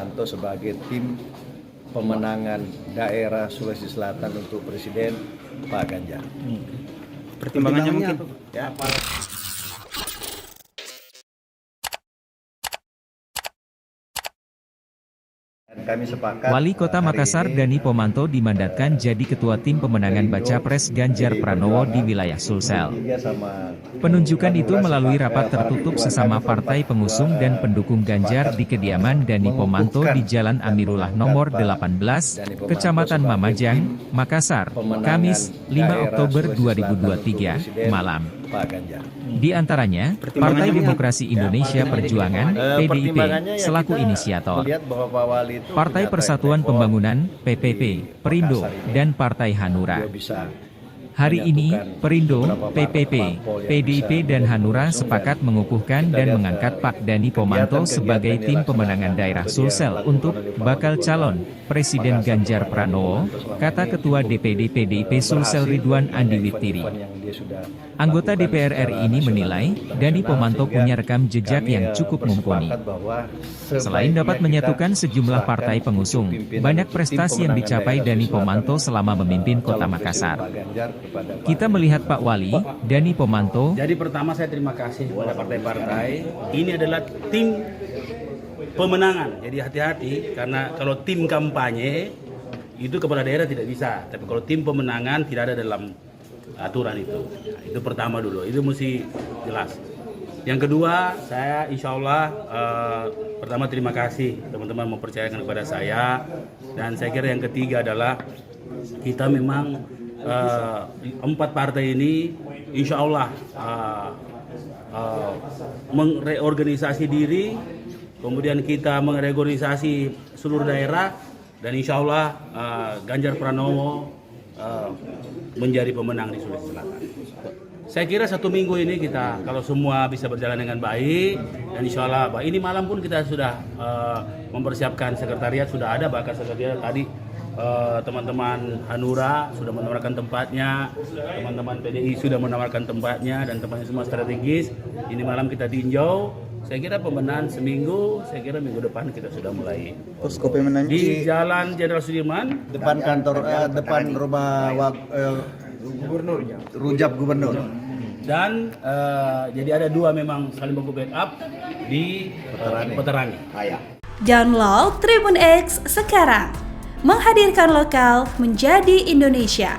Pomanto sebagai tim pemenangan daerah Sulawesi Selatan untuk Presiden Pak Ganjar. Pertimbangannya mungkin Ya, kami sepakat. Wali Kota Makassar Dani Pomanto dimandatkan jadi Ketua Tim Pemenangan Baca Pres Ganjar Pranowo di wilayah Sulsel. Penunjukan itu melalui rapat tertutup sesama partai pengusung dan pendukung Ganjar di kediaman Dani Pomanto di Jalan Amirullah nomor 18, Kecamatan Mamajang, Makassar, Kamis, 5 Oktober 2023, malam. Di antaranya, Partai Demokrasi Indonesia Perjuangan, PDIP, selaku inisiator. Partai Persatuan Pembangunan, PPP, Perindo, dan Partai Hanura. Hari ini, Perindo, PPP, PDIP dan Hanura sepakat mengukuhkan dan mengangkat Pak Dani Pomanto sebagai tim pemenangan daerah Sulsel untuk bakal calon Presiden Ganjar Pranowo, kata Ketua DPD PDIP Sulsel Ridwan Andi Witiri. Anggota DPR RI ini menilai, Dani Pomanto punya rekam jejak yang cukup mumpuni. Selain dapat menyatukan sejumlah partai pengusung, banyak prestasi yang dicapai Dani Pomanto selama memimpin Kota Makassar. Kita melihat Pak Wali, Dani Pomanto. Jadi pertama saya terima kasih kepada partai-partai. Ini adalah tim pemenangan. Jadi hati-hati karena kalau tim kampanye itu kepala daerah tidak bisa. Tapi kalau tim pemenangan tidak ada dalam aturan itu. Nah, itu pertama dulu. Itu mesti jelas. Yang kedua, saya insya Allah pertama terima kasih teman-teman mempercayakan kepada saya. Dan saya kira yang ketiga adalah kita memang 4 partai ini insya Allah mereorganisasi diri, kemudian kita mereorganisasi seluruh daerah, dan insya Allah Ganjar Pranowo menjadi pemenang di Sulawesi Selatan. Saya kira 1 minggu ini kita kalau semua bisa berjalan dengan baik, dan insya Allah ini malam pun kita sudah mempersiapkan sekretariat, sudah ada bahkan sekretariat tadi. Teman-teman Hanura sudah menawarkan tempatnya, teman-teman PDI sudah menawarkan tempatnya, dan tempatnya semua strategis. Ini malam kita tinjau. Saya kira pemenang seminggu, saya kira minggu depan kita sudah mulai. Di Jalan Jenderal Sudirman, depan kantor, depan rumah gubernur, Rujab Gubernur. Dan jadi ada 2 memang saling baku backup di Peterangi. Download Tribun X sekarang. Menghadirkan lokal menjadi Indonesia.